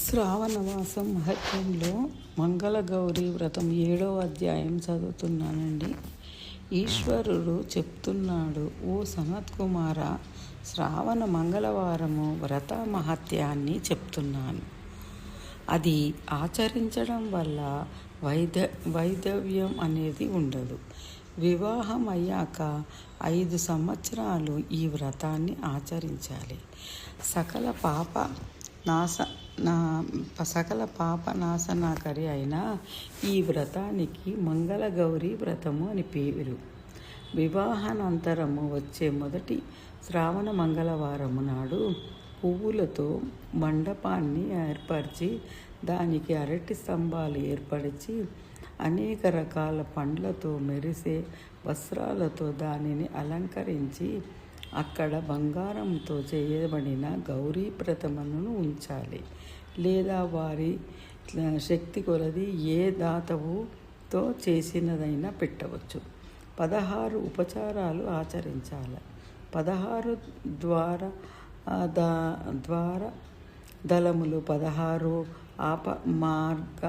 శ్రావణమాసం మహత్యంలో మంగళగౌరి వ్రతం 7వ అధ్యాయం చదువుతున్నానండి. ఈశ్వరుడు చెప్తున్నాడు, ఓ సనత్కుమార, శ్రావణ మంగళవారము వ్రత మహత్యాన్ని చెప్తున్నాను. అది ఆచరించడం వల్ల వైధవ్యం అనేది ఉండదు. వివాహం అయ్యాక 5 సంవత్సరాలు ఈ వ్రతాన్ని ఆచరించాలి. సకల పాపనాశనకరి అయిన ఈ వ్రతానికి మంగళగౌరి వ్రతము అని పేరు. వివాహానంతరము వచ్చే మొదటి శ్రావణ మంగళవారము నాడు పువ్వులతో మండపాన్ని ఏర్పరిచి దానికి అరటి స్తంభాలు ఏర్పరిచి అనేక రకాల పండ్లతో మెరిసే వస్త్రాలతో దానిని అలంకరించి అక్కడ బంగారంతో చేయబడిన గౌరీ ప్రతిమను ఉంచాలి. లేదా వారి శక్తి కొలది ఏ ధాతువుతో చేసినదైనా పెట్టవచ్చు. 16 ఉపచారాలు ఆచరించాలి. 16 ద్వార దళములు, 16 ఆపమార్గ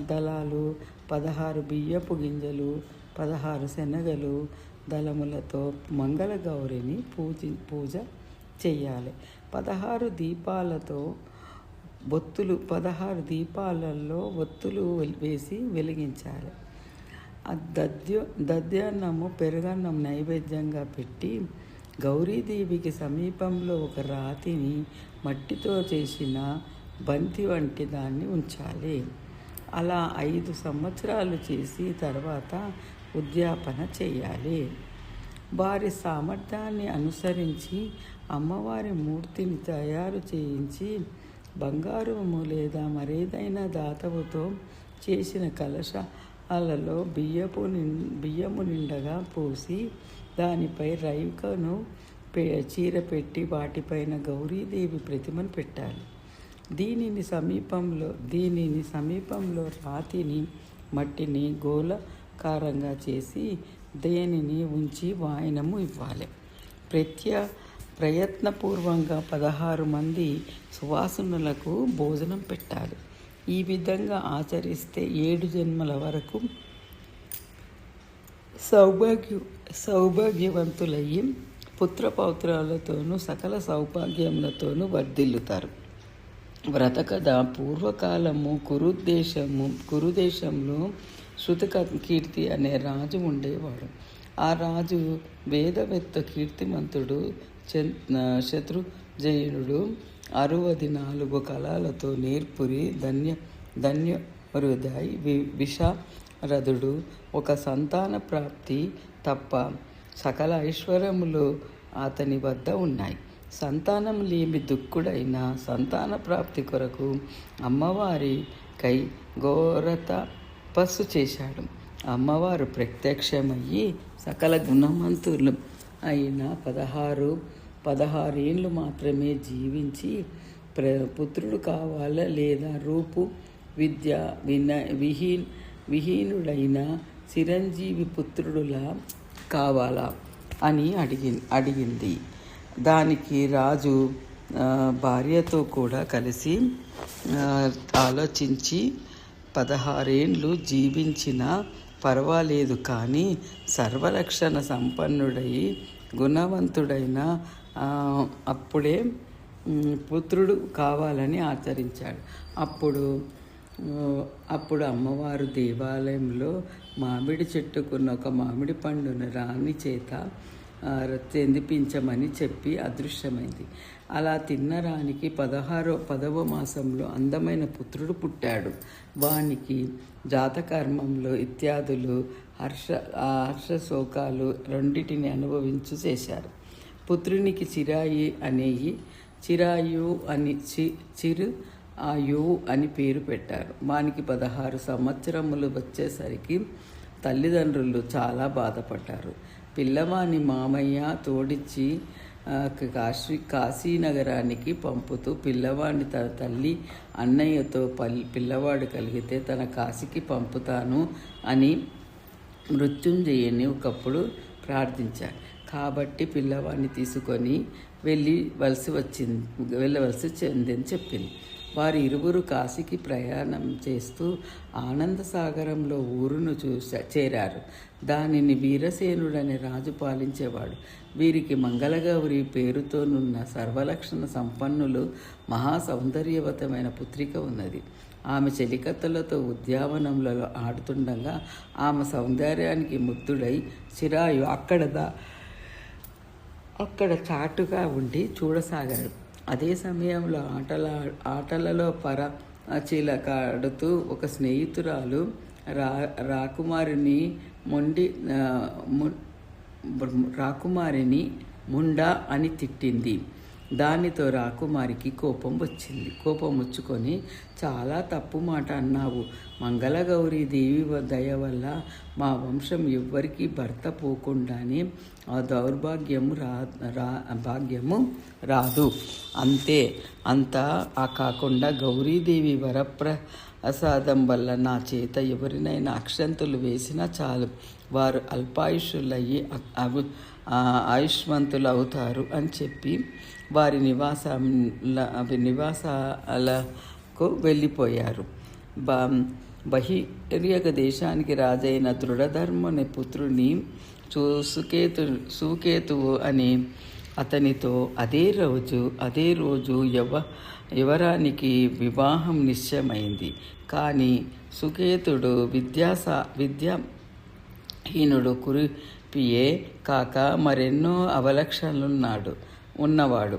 దళాలు, 16 బియ్యపు గింజలు, 16 శనగలు దళములతో మంగళగౌరిని పూజ చేయాలి. 16 దీపాలతో 16 దీపాలలో ఒత్తులు వేసి వెలిగించాలి. దధ్యాన్నము పెరుగన్నం నైవేద్యంగా పెట్టి గౌరీదేవికి సమీపంలో ఒక రాతిని మట్టితో చేసిన బంతి వంటి దాన్ని ఉంచాలి. అలా 5 సంవత్సరాలు చేసి తర్వాత ఉద్యాపన చేయాలి. వారి సామర్థ్యాన్ని అనుసరించి అమ్మవారి మూర్తిని తయారు చేయించి బంగారము లేదా మరేదైనా ధాతువుతో చేసిన కలశాలలో బియ్యము నిండగా పోసి దానిపై రైకను చీర పెట్టి వాటిపైన గౌరీదేవి ప్రతిమను పెట్టాలి. దీనిని సమీపంలో రాతిని మట్టిని గోళాకారంగా చేసి దేనిని ఉంచి వాయనము ఇవ్వాలి. ప్రయత్నపూర్వకంగా 16 మంది సువాసనులకు భోజనం పెట్టాలి. ఈ విధంగా ఆచరిస్తే 7 జన్మల వరకు సౌభాగ్యవంతులయ్యి పుత్రపౌత్రాలతోనూ సకల సౌభాగ్యములతోనూ వర్ధిల్లుతారు. వ్రతకథ. పూర్వకాలము కురుదేశంలో శృతకీర్తి అనే రాజు ఉండేవాడు. ఆ రాజు వేదవేత్త కీర్తిమంతుడు శత్రుజయునుడు. 64 కళలతో నేర్పురి ధన్యహృదయ్ విశారదుడు. ఒక సంతాన ప్రాప్తి తప్ప సకల ఐశ్వర్యములు అతని వద్ద ఉన్నాయి. సంతానం లేమి దుఃఖుడైన సంతాన ప్రాప్తి కొరకు అమ్మవారి కై ఘోర తపస్సు చేశాడు. అమ్మవారు ప్రత్యక్షమయ్యి సకల గుణవంతులు అయిన 16 ఏళ్ళు మాత్రమే జీవించి పుత్రుడు కావాలా లేదా రూపు విద్య విహీనుడైన చిరంజీవి పుత్రుడులా కావాలా అని అడిగింది. దానికి రాజు భార్యతో కూడా కలిసి ఆలోచించి 16 ఏళ్ళు జీవించినా పర్వాలేదు, కానీ సర్వలక్షణ సంపన్నుడై గుణవంతుడైన అప్పుడే పుత్రుడు కావాలని ఆచరించాడు. అప్పుడు అమ్మవారు దేవాలయంలో మామిడి చెట్టుకున్న ఒక మామిడి పండును రాణి చేత చెందిపించమని చెప్పి అదృశ్యమైంది. అలా తిన్న రాణికి 10వ మాసంలో అందమైన పుత్రుడు పుట్టాడు. వానికి జాతకర్మంలో ఇత్యాదులు హర్షశోకాలు రెండిటిని అనుభవించు చేశారు. పుత్రునికి చిరు ఆయువు అని పేరు పెట్టారు. వానికి 16 సంవత్సరములు వచ్చేసరికి తల్లిదండ్రులు చాలా బాధపడ్డారు. పిల్లవాని మామయ్య తోడిచ్చి కాశీనగరానికి పంపుతూ పిల్లవాడిని తన తల్లి అన్నయ్యతో పిల్లవాడు కలిగితే తన కాశీకి పంపుతాను అని మృత్యుంజయుని ఒకప్పుడు ప్రార్థించారు. కాబట్టి పిల్లవాడిని తీసుకొని వెళ్ళవలసి వచ్చిందని చెప్పింది. వారి ఇరువురు కాశీకి ప్రయాణం చేస్తూ ఆనందసాగరంలో ఊరును చేరారు. దానిని వీరసేనుడనే రాజు పాలించేవాడు. వీరికి మంగళగౌరి పేరుతోనున్న సర్వలక్షణ సంపన్నులు మహా సౌందర్యవతమైన పుత్రిక ఉన్నది. ఆమె చెలికత్తలతో ఉద్యానవనంలో ఆడుతుండగా ఆమె సౌందర్యానికి ముగ్ధుడై చిరాయు అక్కడ చాటుగా ఉండి చూడసాగాడు. అదే సమయంలో ఆటలలో చిలకాడుతూ ఒక స్నేహితురాలు రాకుమారిని ముండా అని తిట్టింది. దానితో రాకుమారికి కోపం వచ్చుకొని, చాలా తప్పు మాట అన్నావు. మంగళగౌరీ దేవి దయ వల్ల మా వంశం ఎవ్వరికీ భర్త పోకుండానే ఆ దౌర్భాగ్యము భాగ్యము రాదు. అంతా కాకుండా గౌరీదేవి వరప్రసాదం వల్ల నా చేత ఎవరినైనా అక్షంతులు వేసినా చాలు, వారు అల్పాయుషులయ్యి ఆయుష్మంతులు అవుతారు అని చెప్పి వారి నివాసాలకు వెళ్ళిపోయారు. బహిర్యక దేశానికి రాజైన దృఢధర్ముని పుత్రుని సుకేతువు అని అతనితో అదే రోజు యువరానికి వివాహం నిశ్చయమైంది. కానీ సుకేతుడు విద్యాహీనుడు, కురిపియే కాక మరెన్నో ఉన్నవాడు.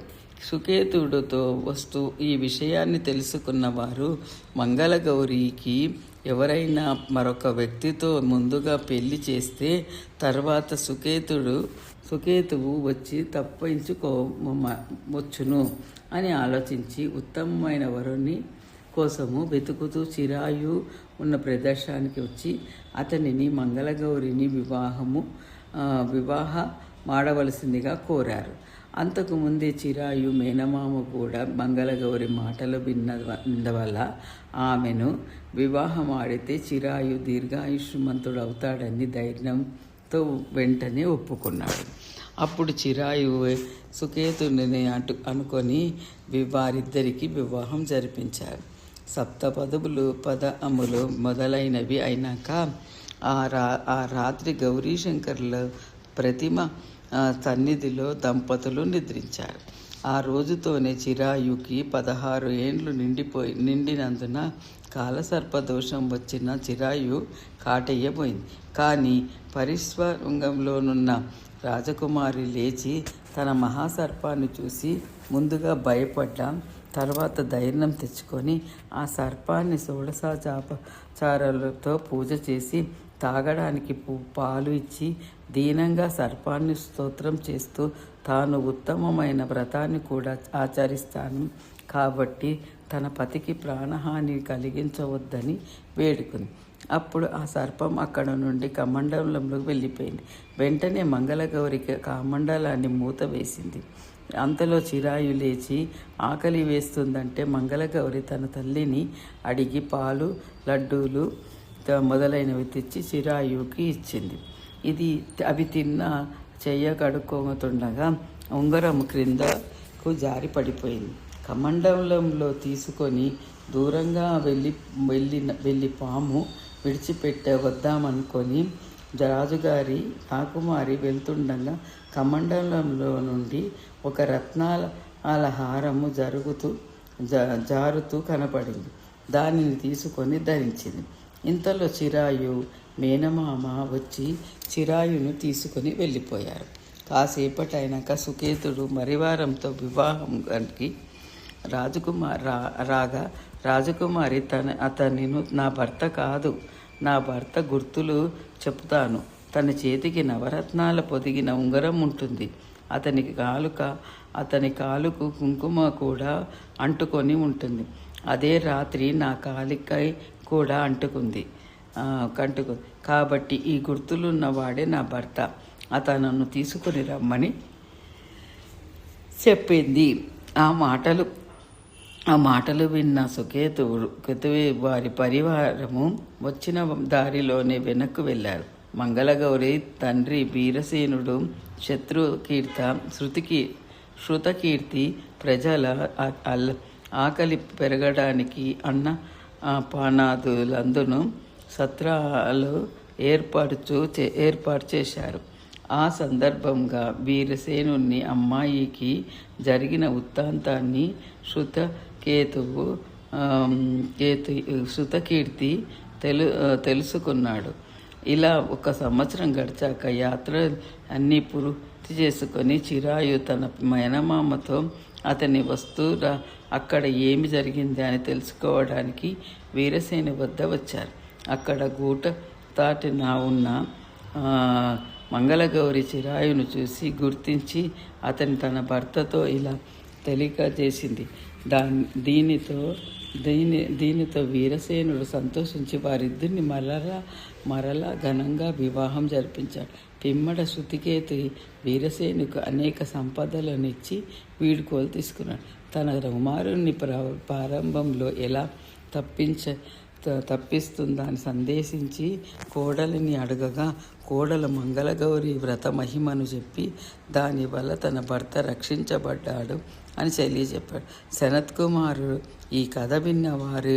సుకేతుడితో వస్తూ ఈ విషయాన్ని తెలుసుకున్న వారు మంగళగౌరికి ఎవరైనా మరొక వ్యక్తితో ముందుగా పెళ్లి చేస్తే తర్వాత సుకేతువు వచ్చి తప్పించుకోవచ్చును అని ఆలోచించి ఉత్తమమైన వరుని కోసము వెతుకుతూ చిరాయు ఉన్న ప్రదేశానికి వచ్చి అతనిని మంగళగౌరిని వివాహ మాడవలసిందిగా కోరారు. అంతకుముందే చిరాయు మేనమామ కూడా మంగళగౌరి మాటలు విన్నవల్ల ఆమెను వివాహం ఆడితే చిరాయు దీర్ఘాయుష్మంతుడవుతాడని ధైర్యంతో వెంటనే ఒప్పుకున్నాడు. అప్పుడు చిరాయు సుకేతుని అనుకొని వారిద్దరికీ వివాహం జరిపించారు. పదములు మొదలైనవి అయినాక ఆ రాత్రి గౌరీశంకర్ల ప్రతిమ సన్నిధిలో దంపతులు నిద్రించారు. ఆ రోజుతోనే చిరాయుకి 16 ఏండ్లు నిండినందున కాలసర్పదోషం వచ్చిన చిరాయు కాటయ్యబోయింది. కానీ పరిస్వరంగంలోనున్న రాజకుమారి లేచి తన మహాసర్పాన్ని చూసి ముందుగా భయపడ్డా, తర్వాత ధైర్యం తెచ్చుకొని ఆ సర్పాన్ని షోడశోపచారాలతో పూజ చేసి తాగడానికి పాలు ఇచ్చి దీనంగా సర్పాన్ని స్తోత్రం చేస్తూ తాను ఉత్తమమైన వ్రతాన్ని కూడా ఆచరిస్తాను కాబట్టి తన పతికి ప్రాణహాని కలిగించవద్దని వేడుకుంది. అప్పుడు ఆ సర్పం అక్కడ నుండి కమండలంలోకి వెళ్ళిపోయింది. వెంటనే మంగళగౌరికి కమండలాన్ని మూత వేసింది. అంతలో చిరాయు లేచి ఆకలి వేస్తుందంటే మంగళగౌరి తన తల్లిని అడిగి పాలు, లడ్డూలు మొదలైనవి తెచ్చి చిరాయుకి ఇచ్చింది. అవి తిన్న చెయ్య కడుక్కోతుండగా ఉంగరం క్రిందకు జారి పడిపోయింది. కమండలంలో తీసుకొని దూరంగా వెళ్ళి పాము విడిచిపెట్టవద్దామనుకొని రాజుగారి రాకుమారి వెళ్తుండగా కమండలంలో నుండి ఒక రత్నాల హారము జారుతూ కనపడింది. దానిని తీసుకొని ధరించింది. ఇంతలో చిరాయు మేనమామ వచ్చి చిరాయును తీసుకొని వెళ్ళిపోయారు. కాసేపటైనాక సుకేతుడు మరివారంతో వివాహానికి రాజకుమారి అతని నా భర్త కాదు, నా భర్త గుర్తులు చెప్తాను. తన చేతికి నవరత్నాల పొదిగిన ఉంగరం ఉంటుంది. అతని కాలుకు కుంకుమ కూడా అంటుకొని ఉంటుంది. అదే రాత్రి నా కాలికై కూడా అంటుకుంది. కాబట్టి ఈ గుర్తులున్నవాడే నా భర్త, అతనను తీసుకుని రమ్మని చెప్పింది. ఆ మాటలు విన్న సుకేతువు వారి పరివారము వచ్చిన దారిలోనే వెనక్కు వెళ్ళారు. మంగళగౌరి తండ్రి వీరసేనుడు శృతకీర్తి ప్రజల ఆకలి పెరగడానికి అన్న పానాదులందును సత్రాలు ఏర్పాటు చేశారు. ఆ సందర్భంగా వీరసేనుని అమ్మాయికి జరిగిన వృత్తాంతాన్ని శృతకీర్తి తెలుసుకున్నాడు. ఇలా 1 సంవత్సరం గడిచాక యాత్ర అన్నీ పూర్తి చేసుకొని చిరాయు తన మేనమామతో అతని అక్కడ ఏమి జరిగింది అని తెలుసుకోవడానికి వీరసేను వద్ద వచ్చారు. అక్కడ గూట తాటిన ఉన్న మంగళగౌరి చిరాయును చూసి గుర్తించి అతని తన భర్తతో ఇలా తెలియజేసింది. దీనితో వీరసేనుడు సంతోషించి వారిద్దరిని మరలా ఘనంగా వివాహం జరిపించాడు. పిమ్మట శృతికేతు వీరసేనుకు అనేక సంపదలను ఇచ్చి వీడుకోలు తీసుకున్నాడు. తన కుమారుణ్ణి ప్రారంభంలో ఎలా తప్పిస్తుందని సందేశించి కోడలిని అడగగా కోడలు మంగళగౌరి వ్రత మహిమను చెప్పి దానివల్ల తన భర్త రక్షించబడ్డాడు అని తెలియజెప్పాడు. సనత్కుమారుడు ఈ కథ విన్నవారు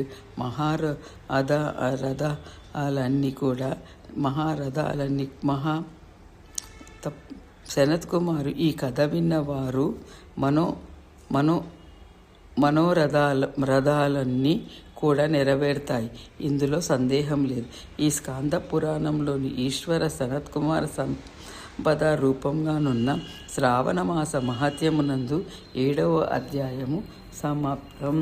సనత్కుమారు ఈ కథ విన్నవారు మనోరథాలన్నీ కూడా నెరవేరుతాయి. ఇందులో సందేహం లేదు. ఈ స్కాంద పురాణంలోని ఈశ్వర సనత్కుమార సంపద రూపంగానున్న శ్రావణ మాస మహత్యమునందు 7వ అధ్యాయము సమాప్తం.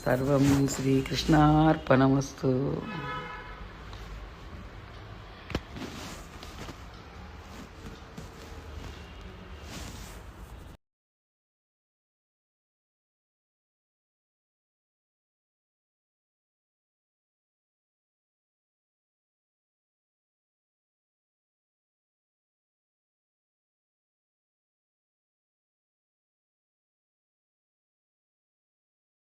సర్వం శ్రీకృష్ణార్పణమస్తు.